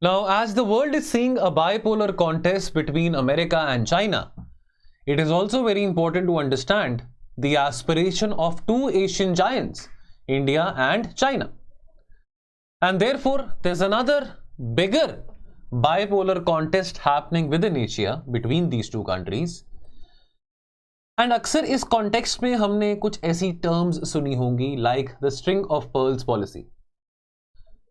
Now, as the world is seeing a bipolar contest between America and China, it is also very important to understand the aspiration of two Asian giants, India and China. And therefore, there's another bigger bipolar contest happening within Asia between these two countries. And अक्सर इस context में हमने कुछ ऐसी terms सुनी होंगी like the string of pearls policy.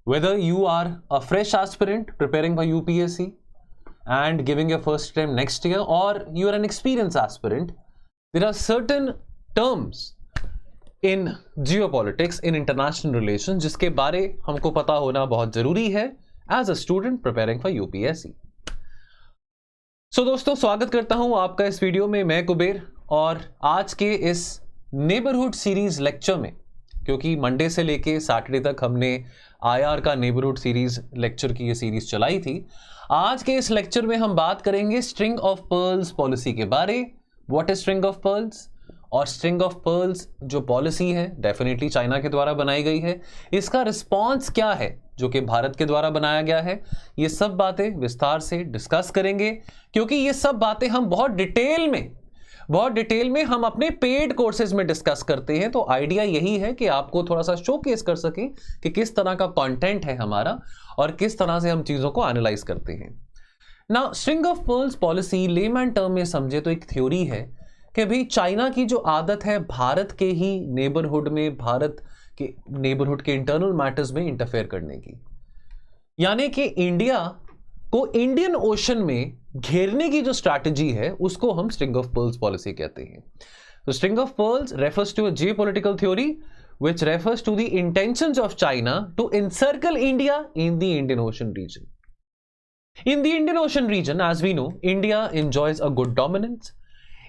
Whether you are a fresh aspirant preparing for UPSC and giving your first time next year और you are an experience aspirant, there are certain terms in geopolitics, in international relation, जिसके बारे हमको पता होना बहुत जरूरी है as a student preparing for UPSC. So दोस्तों, स्वागत करता हूं आपका इस वीडियो में. मैं कुबेर, और आज के इस नेबरहुड सीरीज लेक्चर में, क्योंकि मंडे से लेके सैटरडे तक हमने आईआर का नेबरहुड सीरीज लेक्चर की ये सीरीज चलाई थी, आज के इस लेक्चर में हम बात करेंगे स्ट्रिंग ऑफ पर्ल्स पॉलिसी के बारे. What is string of pearls? और स्ट्रिंग ऑफ पर्ल्स जो पॉलिसी है डेफिनेटली चाइना के द्वारा बनाई गई है, इसका रिस्पॉन्स क्या है जो कि भारत के द्वारा बनाया गया है. ये सब बातें विस्तार से डिस्कस करेंगे, क्योंकि ये सब बातें हम बहुत डिटेल में हम अपने पेड कोर्सेज में डिस्कस करते हैं. तो आइडिया यही है कि आपको थोड़ा सा शोकेस कर सकें कि किस तरह का कंटेंट है हमारा और किस तरह से हम चीजों को एनालाइज करते हैं. Now, string of pearls policy layman term में समझे तो एक थ्योरी है कि भाई चाइना की जो आदत है भारत के ही नेबरहुड में, भारत के नेबरहुड के इंटरनल मैटर्स में इंटरफेयर करने की, यानी कि इंडिया को इंडियन ओशन में घेरने की जो स्ट्रैटेजी है उसको हम स्ट्रिंग ऑफ पर्ल्स पॉलिसी कहते हैं. तो string of pearls refers to a geopolitical theory which refers to the intentions of China to encircle India in the Indian Ocean region. In the Indian Ocean region, as we know, India enjoys a good dominance.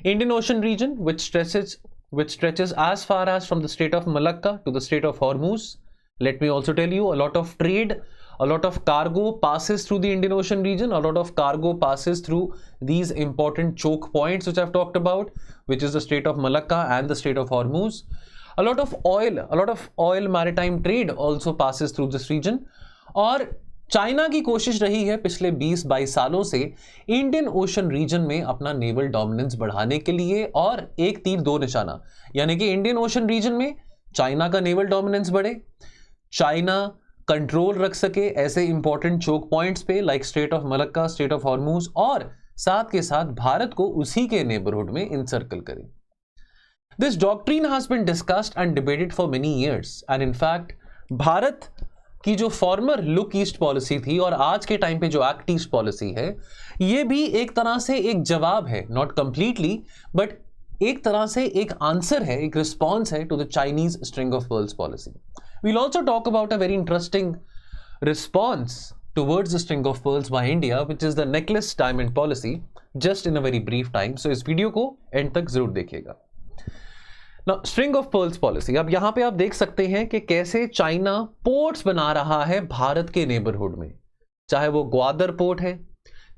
Indian Ocean region, which stretches as far as from the Strait of Malacca to the Strait of Hormuz. Let me also tell you, a lot of trade, a lot of cargo passes through the Indian Ocean region. A lot of cargo passes through these important choke points which I've talked about, which is the Strait of Malacca and the Strait of Hormuz. A lot of oil maritime trade also passes through this region. और China की कोशिश रही है पिछले 20-22 सालों से Indian Ocean region में अपना नेवल डोमिनेंस बढ़ाने के लिए, और एक तीर दो निशाना, यानी कि इंडियन ओशन रीजन में चाइना का नेवल डोमिनेंस बढ़े, चाइना कंट्रोल रख सके ऐसे इंपॉर्टेंट चोक पॉइंट्स पे like straight of Malacca, straight of Hormuz, और साथ के साथ भारत को उसी के नेबरहुड में इंसर्कल करे. This doctrine has been discussed and debated for many years, and in fact Bharat की जो फॉर्मर लुक ईस्ट पॉलिसी थी और आज के टाइम पे जो एक्ट ईस्ट पॉलिसी है, ये भी एक तरह से एक जवाब है, नॉट कंप्लीटली बट एक तरह से एक आंसर है, एक रिस्पॉन्स है to the Chinese string of pearls policy. We'll also talk about a very interesting response towards the string of pearls by India, which is the necklace diamond policy, just in a very brief time. So इस video को and तक जरूर देखिएगा. Now, string of pearls policy. अब यहां पे आप देख सकते हैं कि कैसे चाइना पोर्ट्स बना रहा है भारत के नेबरहुड में, चाहे वो ग्वादर पोर्ट है,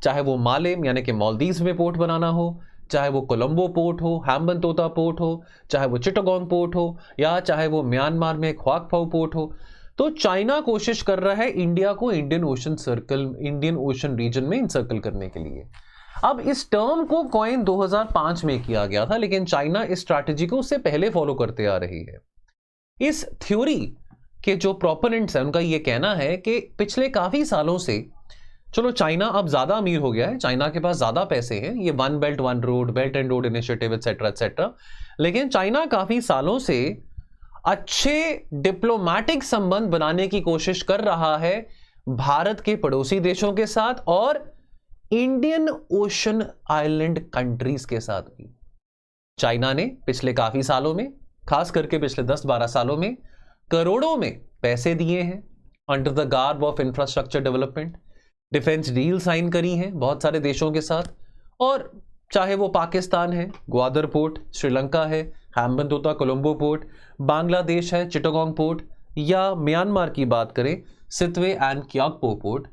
चाहे वो मालेम यानी कि मालदीव में पोर्ट बनाना हो, चाहे वो कोलंबो पोर्ट हो, हैम्बनतोता पोर्ट हो, चाहे वो चिटागोंग पोर्ट हो, या चाहे वो म्यांमार में ख्वाकफाओ पोर्ट हो. तो चाइना कोशिश कर रहा है इंडिया को इंडियन ओशन रीजन में इंसर्कल करने के लिए. अब इस टर्म को कॉइन 2005 में किया गया था, लेकिन चाइना इस स्ट्रैटेजी को उससे पहले फॉलो करते आ रही है. इस थ्योरी के जो प्रोपोनेंट्स हैं उनका यह कहना है कि पिछले काफी सालों से, चलो चाइना अब ज्यादा अमीर हो गया है, चाइना के पास ज्यादा पैसे हैं, ये one belt one road, belt and road initiative etcetera etcetera, लेकिन चाइना काफी सालों से अच्छे डिप्लोमेटिक संबंध बनाने की कोशिश कर रहा है भारत के पड़ोसी देशों के साथ और इंडियन ओशन आइलैंड कंट्रीज के साथ भी. चाइना ने पिछले काफी सालों में, खास करके पिछले 10-12 सालों में, करोड़ों में पैसे दिए हैं under the garb of infrastructure development. Defence deal sign करी हैं बहुत सारे देशों के साथ, और चाहे वो पाकिस्तान है, ग्वादर पोर्ट, श्रीलंका है, हैम्बनतोता कोलंबो पोर्ट, बांग्लादेश है, चिटागोंग पोर्ट, या म्यांमार की बात करें सितवे एंड क्योगपो पोर्ट.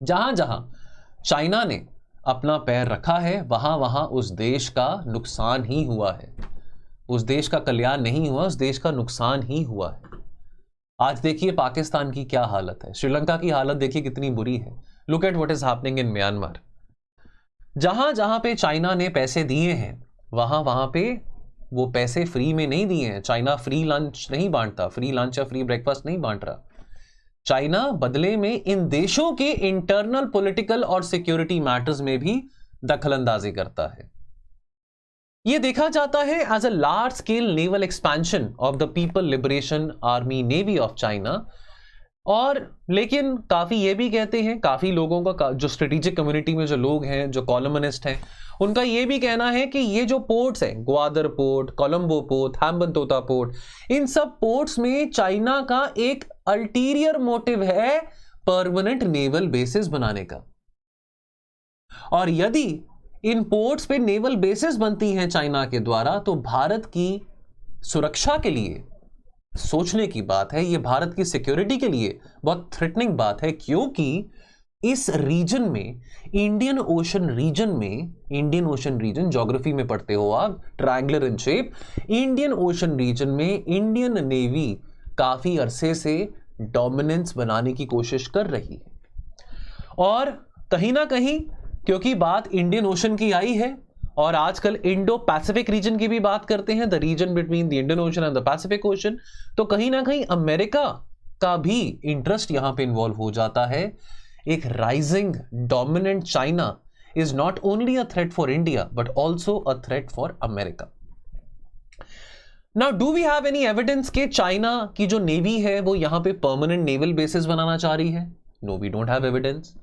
जहां जहां चाइना ने अपना पैर रखा है वहां वहां उस देश का नुकसान ही हुआ है, उस देश का कल्याण नहीं हुआ, उस देश का नुकसान ही हुआ है. आज देखिए पाकिस्तान की क्या हालत है, श्रीलंका की हालत देखिए कितनी बुरी है। Look at what is happening in Myanmar. जहां जहां पे चाइना ने पैसे दिए हैं वहां वहां पे वो पैसे फ्री में नहीं दिए हैं। चाइना फ्री लंच नहीं बांटता, फ्री लंच या फ्री ब्रेकफास्ट नहीं बांट रहा। चाइना बदले में इन देशों के इंटरनल पॉलिटिकल और सिक्योरिटी मैटर्स में भी दखलंदाजी करता है। यह देखा जाता है as a large scale naval expansion of the people liberation army navy of China. और लेकिन काफी ये भी कहते हैं, काफी लोगों का, जो स्ट्रेटेजिक कम्युनिटी में जो लोग हैं, जो कॉलमनिस्ट हैं, उनका ये भी कहना है कि ये जो पोर्ट्स हैं, Gwadar port, Colombo port, Hambantota port, इन सब पोर्ट्स में चाइना का एक अल्टीरियर मोटिव है परमानेंट नेवल बेसिस बनाने का। और यदि इन पोर्ट्स पे नेवल बेसिस बनती हैं चाइना के द्वारा, तो भारत की सुरक्षा के लिए सोचने की बात है। यह भारत की सिक्योरिटी के लिए बहुत थ्रेटनिंग बात है, क्योंकि इस रीजन में, इंडियन ओशन रीजन ज्योग्राफी में पढ़ते हो आप, triangular in shape, Indian Ocean region में इंडियन नेवी काफी अरसे से डोमिनेंस बनाने की कोशिश कर रही है। और कहीं ना कहीं क्योंकि बात इंडियन ओशन की आई है, और आजकल इंडो पैसिफिक रीजन की भी बात करते हैं, the region between the Indian ocean and the Pacific ocean, तो कहीं ना कहीं अमेरिका का भी इंटरेस्ट यहां पे इन्वॉल्व हो जाता है। एक rising dominant China is not only a threat for India but also a threat for America. Now do we have any evidence कि चाइना की जो नेवी है वो यहां पे परमानेंट नेवल बेसिस बनाना चाह रही है? No, we don't have evidence.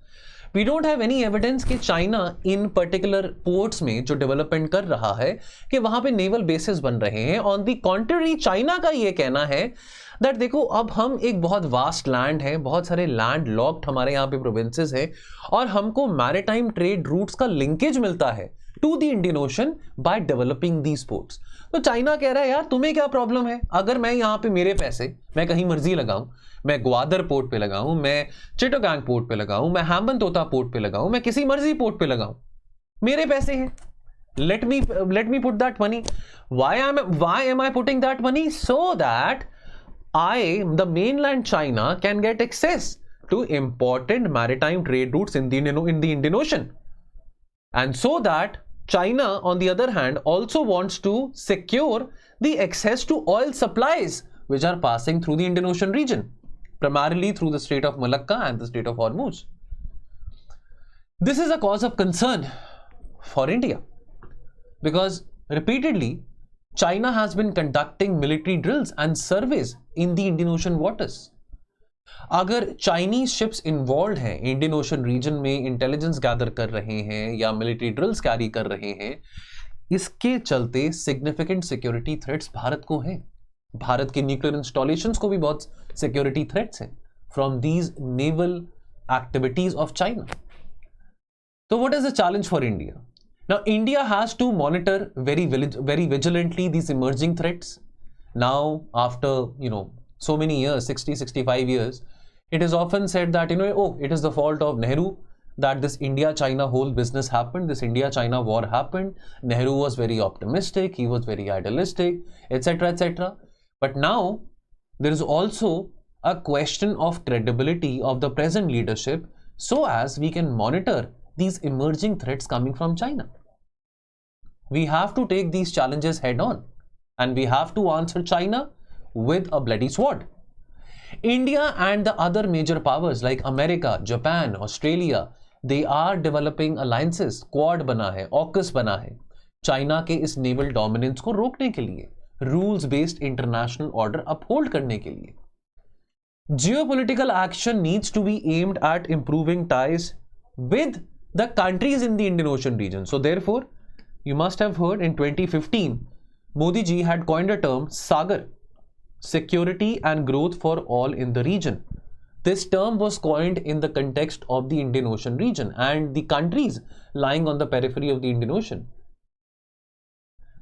We don't have any evidence कि चाइना इन पर्टिकुलर पोर्ट्स में जो डेवलपमेंट कर रहा है कि वहां पे नेवल बेसिस बन रहे हैं। ऑन दी कॉन्ट्ररी, चाइना का ये कहना है दैट देखो, अब हम एक बहुत वास्ट लैंड है, बहुत सारे लैंड लॉक्ड हमारे यहाँ पे प्रोविंसेस हैं, और हमको मैरिटाइम ट्रेड रूट्स का लिंकेज मिलता है to the Indian Ocean by developing these ports. तो चाइना कह रहा है यार तुम्हें क्या प्रॉब्लम है, अगर मैं यहाँ पे मेरे पैसे मैं कहीं मर्जी लगाऊं, मैं ग्वादर पोर्ट पे लगाऊं, मैं चिटागांग पोर्ट पे लगाऊं, मैं हैम्बनतोता पोर्ट पे लगाऊं, मैं किसी मर्जी पोर्ट पे लगाऊं, मेरे पैसे हैं, let me put that money. Why am I putting that money? So that the mainland China can get access to important maritime trade routes in the Indian Ocean, and so that China on the other hand also wants to secure the access to oil supplies which are passing through the Indian Ocean region, primarily through the Strait of Malacca and the Strait of Hormuz. This is a cause of concern for India, because repeatedly China has been conducting military drills and surveys in the Indian Ocean waters. अगर Chinese ships involve हैं Indian Ocean region में, intelligence gather कर रहे हैं या military drills carry कर रहे हैं, इसके चलते सिग्निफिकेंट सिक्योरिटी थ्रेट्स भारत को हैं। भारत के न्यूक्लियर इंस्टॉलेशंस को भी बहुत सिक्योरिटी थ्रेट्स हैं from these naval activities of China. So what is the challenge for India? Now India has to monitor very vigilantly these emerging threats. Now after so many years, 60-65 years, it is often said that oh, it is the fault of Nehru that this India-China whole business happened, this India-China war happened. Nehru was very optimistic, he was very idealistic, etc., etc. But now there is also a question of credibility of the present leadership, so as we can monitor these emerging threats coming from China. We have to take these challenges head on, and we have to answer China with a bloody sword. India and the other major powers like America, Japan, Australia, they are developing alliances. Quad बना है, AUKUS बना है, China के इस naval dominance को रोकने के लिए, rules based international order uphold करने के लिए. Geopolitical action needs to be aimed at improving ties with the countries in the Indian Ocean region. So therefore, you must have heard in 2015, Modi ji had coined a term, Sagar, security and growth for all in the region. This term was coined in the context of the Indian Ocean region and the countries lying on the periphery of the Indian Ocean.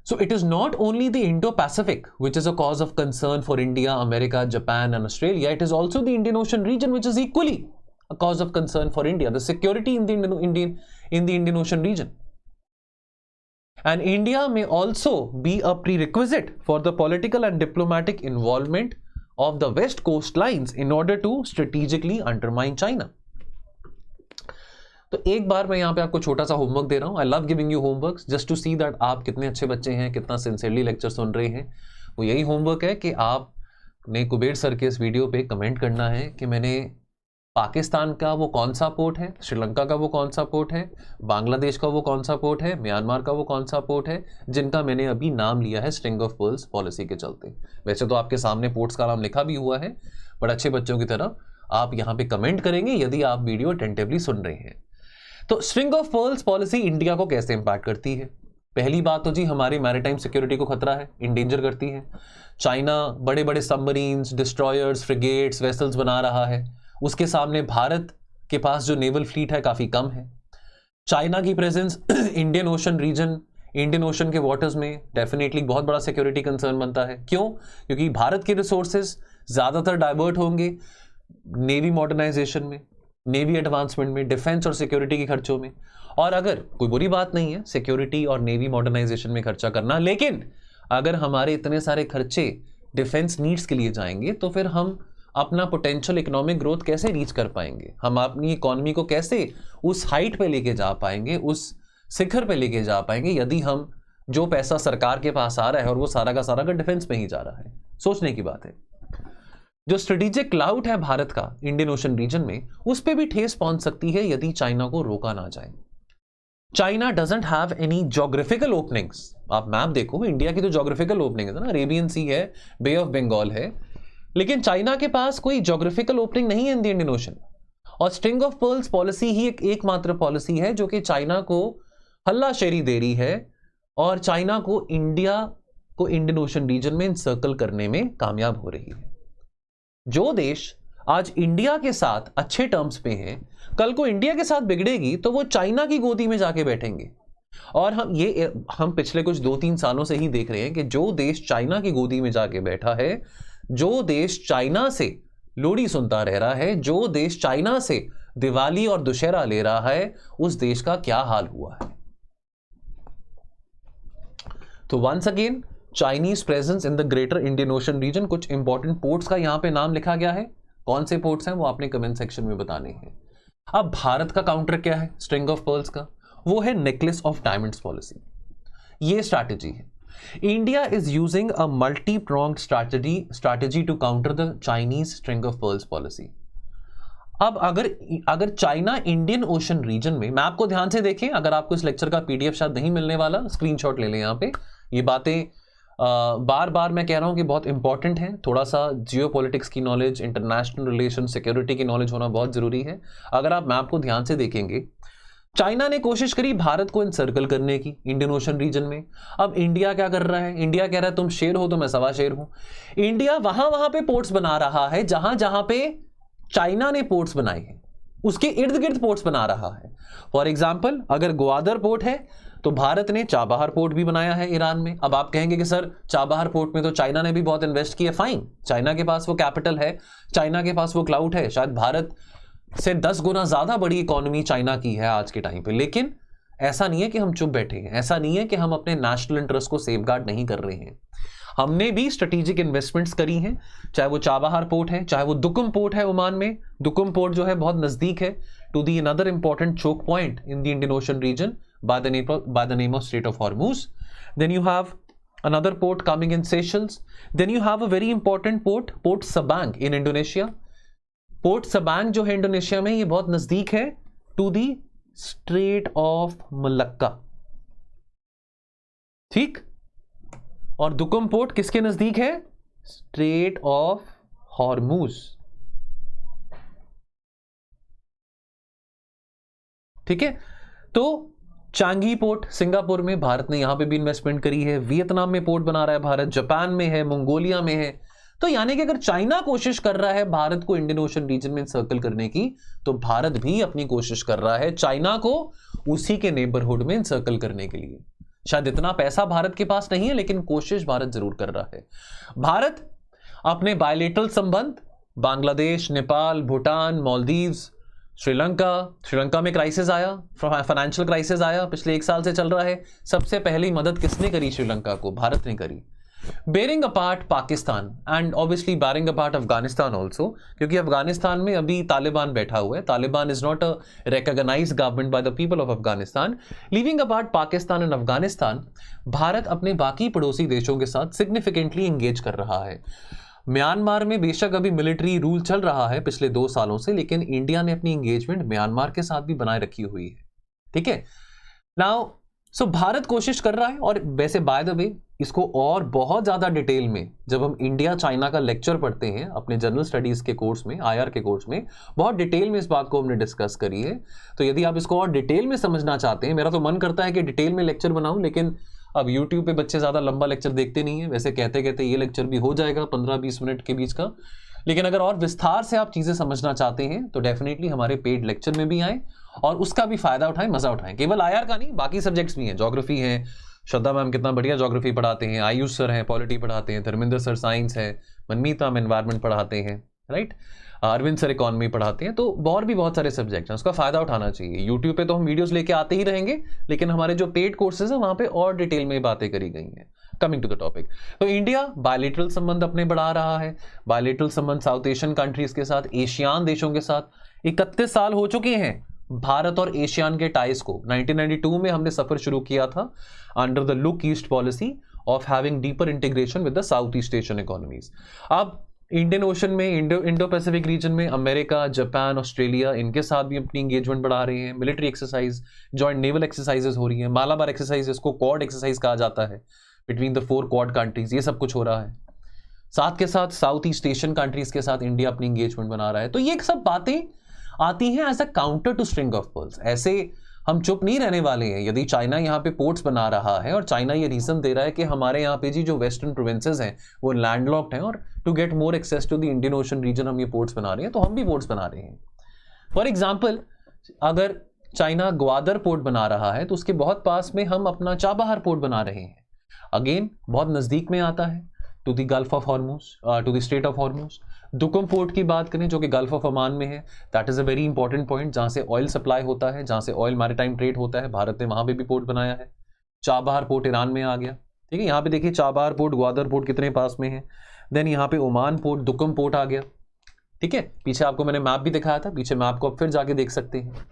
So it is not only the Indo-Pacific which is a cause of concern for India, America, Japan and Australia. It is also the Indian Ocean region which is equally a cause of concern for India, the security in the Indian Ocean region. And India may also be a prerequisite for the political and diplomatic involvement of the west coastlines in order to strategically undermine China. तो एक बार मैं यहाँ पे आपको छोटा सा homework दे रहा हूँ. I love giving you homework just to see that आप कितने अच्छे बच्चे हैं, कितना सिंसियरली लेक्चर सुन रहे हैं. वो यही होमवर्क है कि आपने कुबेर सर के इस वीडियो पे कमेंट करना है कि मैंने पाकिस्तान का वो कौन सा पोर्ट है, श्रीलंका का वो कौन सा पोर्ट है, बांग्लादेश का वो कौन सा पोर्ट है, म्यांमार का वो कौन सा पोर्ट है, जिनका मैंने अभी नाम लिया है स्ट्रिंग ऑफ पर्ल्स पॉलिसी के चलते. वैसे तो आपके सामने पोर्ट्स का नाम लिखा भी हुआ है, बट अच्छे बच्चों की तरह आप यहाँ पे कमेंट करेंगे यदि आप वीडियो अटेंटिवली सुन रहे हैं. तो string of pearls policy India को कैसे इंपैक्ट करती है? पहली बात तो जी हमारी मैरीटाइम सिक्योरिटी को खतरा है, इंडेंजर करती है. चाइना बड़े बड़े सबमरीन्स, डिस्ट्रॉयर्स, फ्रिगेट्स, वेसल्स बना रहा है. उसके सामने भारत के पास जो नेवल फ्लीट है काफी कम है. चाइना की presence Indian Ocean region, Indian Ocean के वाटर्स में डेफिनेटली बहुत बड़ा सिक्योरिटी कंसर्न बनता है. क्यों? क्योंकि भारत के रिसोर्सेज ज्यादातर डाइवर्ट होंगे नेवी मॉडर्नाइजेशन में, नेवी एडवांसमेंट में, डिफेंस और सिक्योरिटी के खर्चों में. और अगर कोई बुरी बात नहीं है सिक्योरिटी और नेवी मॉडर्नाइजेशन में खर्चा करना, लेकिन अगर हमारे इतने सारे खर्चे डिफेंस नीड्स के लिए जाएंगे तो फिर हम अपना पोटेंशियल इकोनॉमिक ग्रोथ कैसे रीच कर पाएंगे, हम अपनी इकोनॉमी को कैसे उस हाइट पे लेके जा पाएंगे, उस शिखर पे लेके जा पाएंगे, यदि हम जो पैसा सरकार के पास आ रहा है और वो सारा का सारा का डिफेंस में ही जा रहा है. सोचने की बात है. जो स्ट्रेटेजिक क्लाउड है भारत का इंडियन ओशन रीजन में, उस पर भी ठेस पहुंच सकती है यदि चाइना को रोका ना जाए. China doesn't have any geographical openings. आप मैप देखो, इंडिया की जो जोग्राफिकल ओपनिंग है ना, अरेबियन सी है, बे ऑफ बंगाल है, लेकिन चाइना के पास कोई जोग्राफिकल ओपनिंग नहीं है इन द इंडियन ओशन. और स्ट्रिंग ऑफ पर्ल्स पॉलिसी ही एकमात्र पॉलिसी है जो कि चाइना को हल्लाशेरी दे रही है और चाइना को इंडिया को इंडियन ओशन रीजन में इंसर्कल करने में कामयाब हो रही है. जो देश आज इंडिया के साथ अच्छे टर्म्स पे हैं, कल को इंडिया के साथ बिगड़ेगी तो वो चाइना की गोदी में जाके बैठेंगे. और हम पिछले कुछ 2-3 सालों से ही देख रहे हैं कि जो देश चाइना की गोदी में जाके बैठा है, जो देश चाइना से लोहड़ी सुनता रह रहा है, जो देश चाइना से दिवाली और दुशहरा ले रहा है, उस देश का क्या हाल हुआ है. तो once again Chinese presence in the greater Indian Ocean region. कुछ इंपॉर्टेंट पोर्ट्स का यहां पे नाम लिखा गया है. कौन से पोर्ट्स हैं वो आपने कमेंट सेक्शन में बताने हैं. अब भारत का काउंटर क्या है स्ट्रिंग ऑफ पर्ल्स का? वो है नेकलेस ऑफ डायमंड्स पॉलिसी. ये स्ट्रैटेजी है. India is using a multi pronged strategy to counter the Chinese string of pearls policy. अब अगर चाइना इंडियन ओशन रीजन में, मैं आपको ध्यान से देखें, अगर आपको इस लेक्चर का पीडीएफ शायद नहीं मिलने वाला, स्क्रीनशॉट ले लें. यहाँ पे ये बातें बार बार मैं कह रहा हूं कि बहुत इंपॉर्टेंट है. थोड़ा सा जियोपॉलिटिक्स की नॉलेज, इंटरनेशनल रिलेशन, सिक्योरिटी की नॉलेज होना बहुत जरूरी है. अगर आप मैप को ध्यान से देखेंगे, चाइना ने कोशिश करी भारत को इनसर्कल करने की इंडियन ओशन रीजन में. अब इंडिया क्या कर रहा है? इंडिया कह रहा है तुम शेर हो तो मैं सवा शेर हूं. इंडिया वहां पे पोर्ट्स बना रहा है जहां जहां पे चाइना ने पोर्ट्स बनाए हैं, उसके इर्द गिर्द पोर्ट्स बना रहा है. फॉर एग्जाम्पल, अगर ग्वादर पोर्ट है तो भारत ने चाबहार पोर्ट भी बनाया है ईरान में. अब आप कहेंगे कि सर चाबहार पोर्ट में तो चाइना ने भी बहुत इन्वेस्ट किया. फाइन, चाइना के पास वो कैपिटल है, चाइना के पास वो क्लाउड है. शायद भारत से 10 गुना ज्यादा बड़ी इकोनॉमी चाइना की है आज के टाइम पे. लेकिन ऐसा नहीं है कि हम चुप बैठे हैं, ऐसा नहीं है कि हम अपने नेशनल इंटरेस्ट को सेफगार्ड नहीं कर रहे हैं. हमने भी स्ट्रेटेजिक इन्वेस्टमेंट्स करी हैं, चाहे वो चाबहार पोर्ट है, चाहे वो दुकुम पोर्ट है ओमान में. दुकुम पोर्ट जो है बहुत नजदीक है to the another important choke point in the Indian Ocean region by the name of Strait of Hormuz. Then you have another port coming in Seychelles. Then you have a very important port, Port Sabang in Indonesia. Port Sabang जो है Indonesia में, ये बहुत नजदीक है to the Strait of Malacca. ठीक. और Duqm port किसके नजदीक है? Strait of Hormuz. ठीक है. तो चांगी पोर्ट सिंगापुर में भारत ने यहां पे भी इन्वेस्टमेंट करी है. वियतनाम में पोर्ट बना रहा है भारत, जापान में है, मंगोलिया में है. तो यानी कि अगर चाइना कोशिश कर रहा है भारत को इंडियन ओशन रीजन में सर्कल करने की, तो भारत भी अपनी कोशिश कर रहा है चाइना को उसी के नेबरहुड में सर्कल करने के लिए. शायद इतना पैसा भारत के पास नहीं है, लेकिन कोशिश भारत जरूर कर रहा है. भारत अपने बायलेटरल संबंध बांग्लादेश, नेपाल, भूटान, मालदीव्स, श्रीलंका में क्राइसिस आया, फाइनेंशियल क्राइसिस आया, पिछले 1 साल से चल रहा है. सबसे पहली मदद किसने करी श्रीलंका को? भारत ने करी. Barring apart Pakistan and obviously barring apart Afghanistan also, क्योंकि अफगानिस्तान में अभी तालिबान बैठा हुआ है. Taliban is not a recognized government by the people of Afghanistan. Leaving apart Pakistan and Afghanistan, Bharat अपने बाकी पड़ोसी देशों के साथ सिग्निफिकेंटली एंगेज कर रहा है. म्यांमार में बेशक अभी मिलिट्री रूल चल रहा है पिछले 2 सालों से, लेकिन इंडिया ने अपनी एंगेजमेंट म्यांमार के साथ भी बनाए रखी हुई है. ठीक है, नाउ सो भारत कोशिश कर रहा है. और वैसे बाय द वे इसको और बहुत ज्यादा डिटेल में जब हम इंडिया चाइना का लेक्चर पढ़ते हैं अपने जनरल स्टडीज के कोर्स में, आईआर के कोर्स में, बहुत डिटेल में इस बात को हमने डिस्कस करी है. तो यदि आप इसको और डिटेल में समझना चाहते हैं, मेरा तो मन करता है कि डिटेल में लेक्चर बनाऊं, लेकिन अब YouTube पे बच्चे ज़्यादा लंबा लेक्चर देखते नहीं है. वैसे कहते कहते ये लेक्चर भी हो जाएगा 15-20 मिनट के बीच का, लेकिन अगर और विस्तार से आप चीज़ें समझना चाहते हैं तो डेफिनेटली हमारे पेड लेक्चर में भी आएँ और उसका भी फायदा उठाएं, मजा उठाएं. केवल आईआर का नहीं, बाकी सब्जेक्ट्स भी हैं. ज्योग्राफी है, श्रद्धा मैम कितना बढ़िया ज्योग्राफी पढ़ाते हैं, आयुष सर हैं पॉलिटी पढ़ाते हैं, धर्मेंद्र सर साइंस है, मनमीत मैम एनवायरमेंट पढ़ाते हैं, राइट, अरविंद सर इकोनॉमी पढ़ाते हैं. तो और भी बहुत सारे सब्जेक्ट हैं, उसका फायदा उठाना चाहिए. यूट्यूब पे तो हम वीडियोस लेके आते ही रहेंगे, लेकिन हमारे जो पेड कोर्सेज हैं वहां पे और डिटेल में बातें करी गई हैं. कमिंग टू द टॉपिक, तो इंडिया बायलैटरल संबंध अपने बढ़ा रहा है. बायलैटरल संबंध साउथ एशियन कंट्रीज के साथ, एशियान देशों के साथ. 31 साल हो चुके हैं भारत और एशियान के टाइज को. 1992 में हमने सफर शुरू किया था under the look east policy of having deeper integration with the South East Asian economies. अब इंडियन ओशन में, इंडो पैसिफिक रीजन में अमेरिका, जापान, ऑस्ट्रेलिया, इनके साथ भी अपनी एंगेजमेंट बढ़ा रहे हैं. Military exercise, joint naval exercises हो रही है. मालाबार एक्सरसाइज, इसको क्वाड एक्सरसाइज कहा जाता है, बिटवीन द 4 क्वाड कंट्रीज. ये सब कुछ हो रहा है. साथ के साथ साउथ ईस्ट एशियन कंट्रीज के साथ इंडिया अपनी एंगेजमेंट बना रहा है. तो ये सब बातें आती हैं as a counter to string of pearls. ऐसे हम चुप नहीं रहने वाले हैं. यदि चाइना यहाँ पे पोर्ट्स बना रहा है और चाइना ये रीजन दे रहा है कि हमारे यहाँ पे जी जो वेस्टर्न प्रोविंसेस हैं वो लैंडलॉक्ड हैं और to get more access to the Indian Ocean region हम ये पोर्ट्स बना रहे हैं, तो हम भी पोर्ट्स बना रहे हैं. फॉर एग्जाम्पल, अगर चाइना ग्वादर पोर्ट बना रहा है तो उसके बहुत पास में हम अपना चाबहार पोर्ट बना रहे हैं. अगेन बहुत नज़दीक में आता है to the gulf of Hormuz, to the strait of Hormuz. Duqm port की बात करें जो कि गल्फ ऑफ ओमान में है, that is a very important point, जहाँ से ऑयल सप्लाई होता है, जहाँ से ऑयल मैरीटाइम ट्रेड होता है. भारत ने वहाँ पे भी पोर्ट बनाया है. चाबहार पोर्ट ईरान में आ गया. ठीक है, यहाँ पे देखिए चाबहार पोर्ट, ग्वादर पोर्ट कितने पास में है. देन यहाँ पे ओमान पोर्ट, दुकुम पोर्ट आ गया. ठीक है, पीछे आपको मैंने मैप भी दिखाया था, पीछे मैप को आप फिर जाके देख सकते हैं.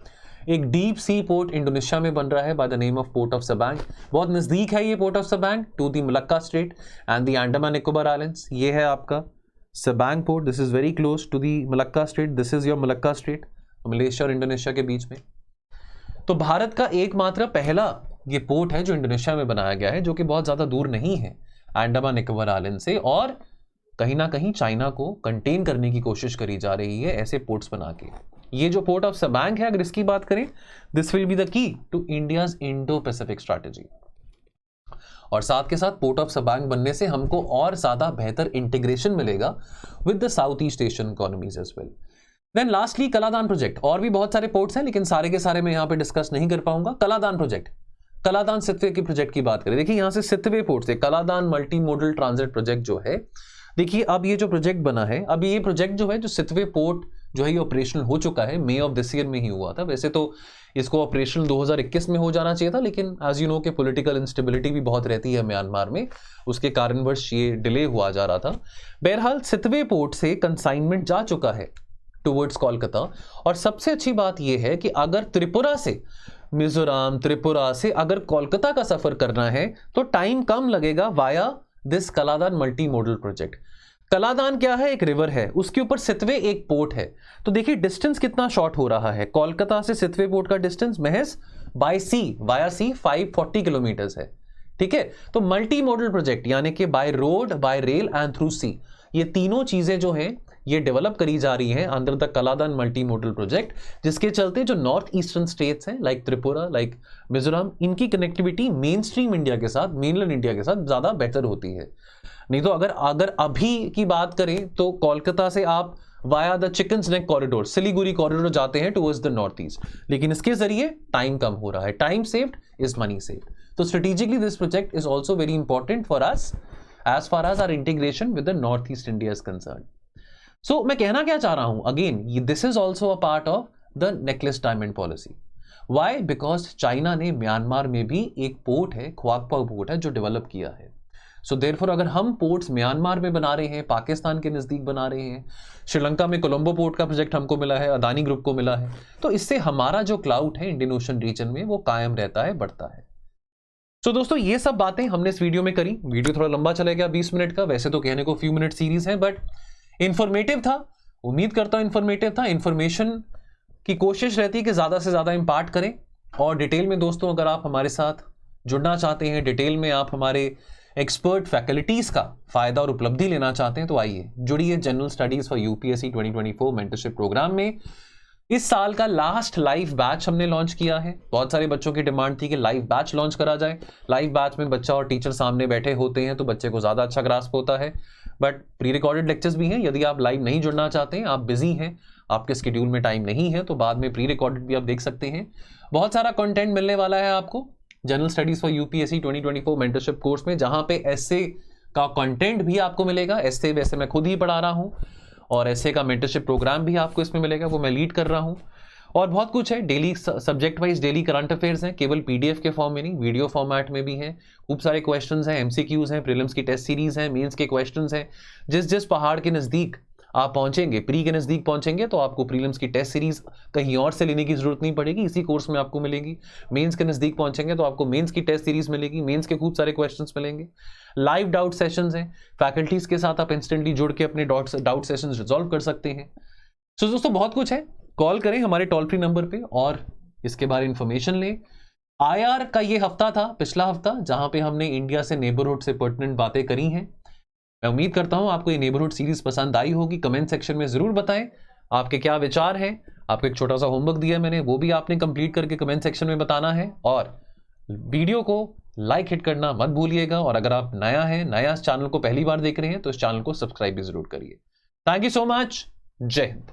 एक डीप सी पोर्ट इंडोनेशिया में बन रहा है by the name of port of Sabang. बहुत नज़दीक है ये port of Sabang to the Malacca Strait and the Andaman Nicobar islands. ये है आपका Sabang port. This is very close to the Malacca Strait. This is your Malacca Strait, Malaysia और Indonesia के बीच में. तो भारत का एकमात्र पहला ये पोर्ट है जो इंडोनेशिया में बनाया गया है, जो कि बहुत ज़्यादा दूर नहीं है अंडमान निकोबार आइलैंड से, और कहीं ना कहीं चाइना को कंटेन करने की कोशिश करी जा रही है ऐसे पोर्ट्स बना के. ये जो पोर्ट ऑफ सबांग है, अगर इसकी बात करें, this will be the key to India's Indo Pacific strategy. और साथ के साथ पोर्ट ऑफ सबांग बनने से हमको और ज्यादा बेहतर इंटीग्रेशन मिलेगा with the South East Asian economies as well. Then lastly Kaladan project. और भी बहुत सारे पोर्ट्स हैं, लेकिन सारे के सारे मैं यहाँ पे डिस्कस नहीं कर पाऊंगा. कलादान प्रोजेक्ट, कलादान सितवे के प्रोजेक्ट की बात करें. देखिए यहाँ से सितवे पोर्ट से Kaladan multi modal transit project जो है, देखिए अब ये जो प्रोजेक्ट बना है, अब ये प्रोजेक्ट जो है, जो सितवे पोर्ट जो है ये ऑपरेशनल हो चुका है, मई ऑफ दिस ईयर में ही हुआ था. वैसे तो इसको ऑपरेशनल 2021 में हो जाना चाहिए था, लेकिन एज यू नो के पॉलिटिकल इंस्टेबिलिटी भी बहुत रहती है म्यांमार में, उसके कारणवश ये डिले हुआ जा रहा था. बहरहाल सितवे पोर्ट से कंसाइनमेंट जा चुका है टुवर्ड्स कोलकाता. और सबसे अच्छी बात यह है कि अगर त्रिपुरा से, मिजोरम, त्रिपुरा से अगर कोलकाता का सफर करना है तो टाइम कम लगेगा via this Kaladan multi modal project. Kaladan क्या है? एक रिवर है, उसके ऊपर सितवे एक पोर्ट है. तो देखिए डिस्टेंस कितना शॉर्ट हो रहा है. कोलकाता से सितवे पोर्ट का डिस्टेंस महज by sea, via sea 540 kilometres है. ठीक है, तो मल्टी मॉडल प्रोजेक्ट यानी कि by road, by rail and through sea, ये तीनों चीजें जो हैं ये डेवलप करी जा रही हैं under the Kaladan multi modal project, जिसके चलते जो नॉर्थ ईस्टर्न स्टेट्स हैं लाइक त्रिपुरा, लाइक मिजोरम, इनकी कनेक्टिविटी मेन स्ट्रीम इंडिया के साथ, मेनलैंड इंडिया के साथ ज्यादा बेटर होती है. नहीं तो अगर अभी की बात करें तो कोलकाता से आप via the chickens neck corridor, Siliguri corridor जाते हैं टुवर्ड्स द नॉर्थ ईस्ट, लेकिन इसके जरिए टाइम कम हो रहा है. Time saved is money saved. तो strategically this project is also very important for us as far as our integration with the north east India is concern. So मैं कहना क्या चाह रहा हूं, again this is also a part of the necklace diamond policy. Why? Because China ने Myanmar में भी एक पोर्ट है, ख्वाकपा पोर्ट है, जो डेवलप किया है. सो देयरफॉर अगर हम पोर्ट्स म्यांमार में बना रहे हैं, पाकिस्तान के नज़दीक बना रहे हैं, श्रीलंका में कोलंबो पोर्ट का प्रोजेक्ट हमको मिला है, अदानी ग्रुप को मिला है, तो इससे हमारा जो क्लाउट है इंडियन ओशन रीजन में वो कायम रहता है, बढ़ता है। तो दोस्तों ये सब बातें हमने इस वीडियो में करी। वीडियो थोड़ा लंबा चला गया, 20 मिनट का, वैसे तो कहने को फ्यू मिनट सीरीज है, बट इंफॉर्मेटिव था, उम्मीद करता हूं इंफॉर्मेटिव था। इंफॉर्मेशन की कोशिश रहती है कि ज़्यादा से ज़्यादा इम्पार्ट करें। और डिटेल में दोस्तों अगर आप हमारे साथ जुड़ना चाहते हैं, डिटेल में आप हमारे एक्सपर्ट फैकल्टीज़ का फ़ायदा और उपलब्धि लेना चाहते हैं, तो आइए जुड़िए general studies for UPSC 2024 mentorship programme में। इस साल का लास्ट लाइव बैच हमने लॉन्च किया है। बहुत सारे बच्चों की डिमांड थी कि लाइव बैच लॉन्च करा जाए। लाइव बैच में बच्चा और टीचर सामने बैठे होते हैं तो बच्चे को ज़्यादा अच्छा ग्रास्प होता है, बट प्री रिकॉर्डेड लेक्चर्स भी हैं। यदि आप लाइव नहीं जुड़ना चाहते हैं, आप बिजी हैं, आपके स्केड्यूल में टाइम नहीं है, तो बाद में प्री रिकॉर्डेड भी आप देख सकते हैं। बहुत सारा कंटेंट मिलने वाला है आपको general studies for UPSC 2024 mentorship course में, जहाँ पे एसए का कंटेंट भी आपको मिलेगा। एसए वैसे मैं खुद ही पढ़ा रहा हूँ और एसए का मेंटरशिप प्रोग्राम भी आपको इसमें मिलेगा, वो मैं लीड कर रहा हूँ। और बहुत कुछ है, daily subject wise daily current affairs हैं, केवल पीडीएफ के फॉर्म में नहीं, वीडियो फॉर्मेट में भी हैं। खूब सारे क्वेश्चंस हैं, एमसीक्यूज हैं, प्रीलिम्स की टेस्ट सीरीज हैं, मेंस के क्वेश्चंस हैं। जिस जिस पहाड़ के नज़दीक आप पहुंचेंगे, प्री के नज़दीक पहुंचेंगे, तो आपको प्रीलिम्स की टेस्ट सीरीज कहीं और से लेने की जरूरत नहीं पड़ेगी, इसी कोर्स में आपको मिलेगी। मेंस के नज़दीक पहुंचेंगे तो आपको मेंस की टेस्ट सीरीज मिलेगी, मेंस के खूब सारे क्वेश्चंस मिलेंगे। लाइव डाउट सेशंस हैं, फैकल्टीज़ के साथ आप इंस्टेंटली जुड़ के अपने डाउट सेशंस रिजॉल्व कर सकते हैं। सो दोस्तों बहुत कुछ है, कॉल करें हमारे टोल फ्री नंबर पे और इसके बारे में इंफॉर्मेशन लें। आईआर का ये हफ्ता था, पिछला हफ्ता, जहां पे हमने इंडिया से नेबरहुड से पर्टिनेंट बातें करी हैं। मैं उम्मीद करता हूं आपको ये नेबरहुड सीरीज पसंद आई होगी। कमेंट सेक्शन में जरूर बताएं आपके क्या विचार हैं। आपको एक छोटा सा होमवर्क दिया मैंने, वो भी आपने कंप्लीट करके कमेंट सेक्शन में बताना है। और वीडियो को लाइक हिट करना मत भूलिएगा। और अगर आप नया इस चैनल को पहली बार देख रहे हैं तो इस चैनल को सब्सक्राइब भी जरूर करिए। Thank you so much. जय हिंद।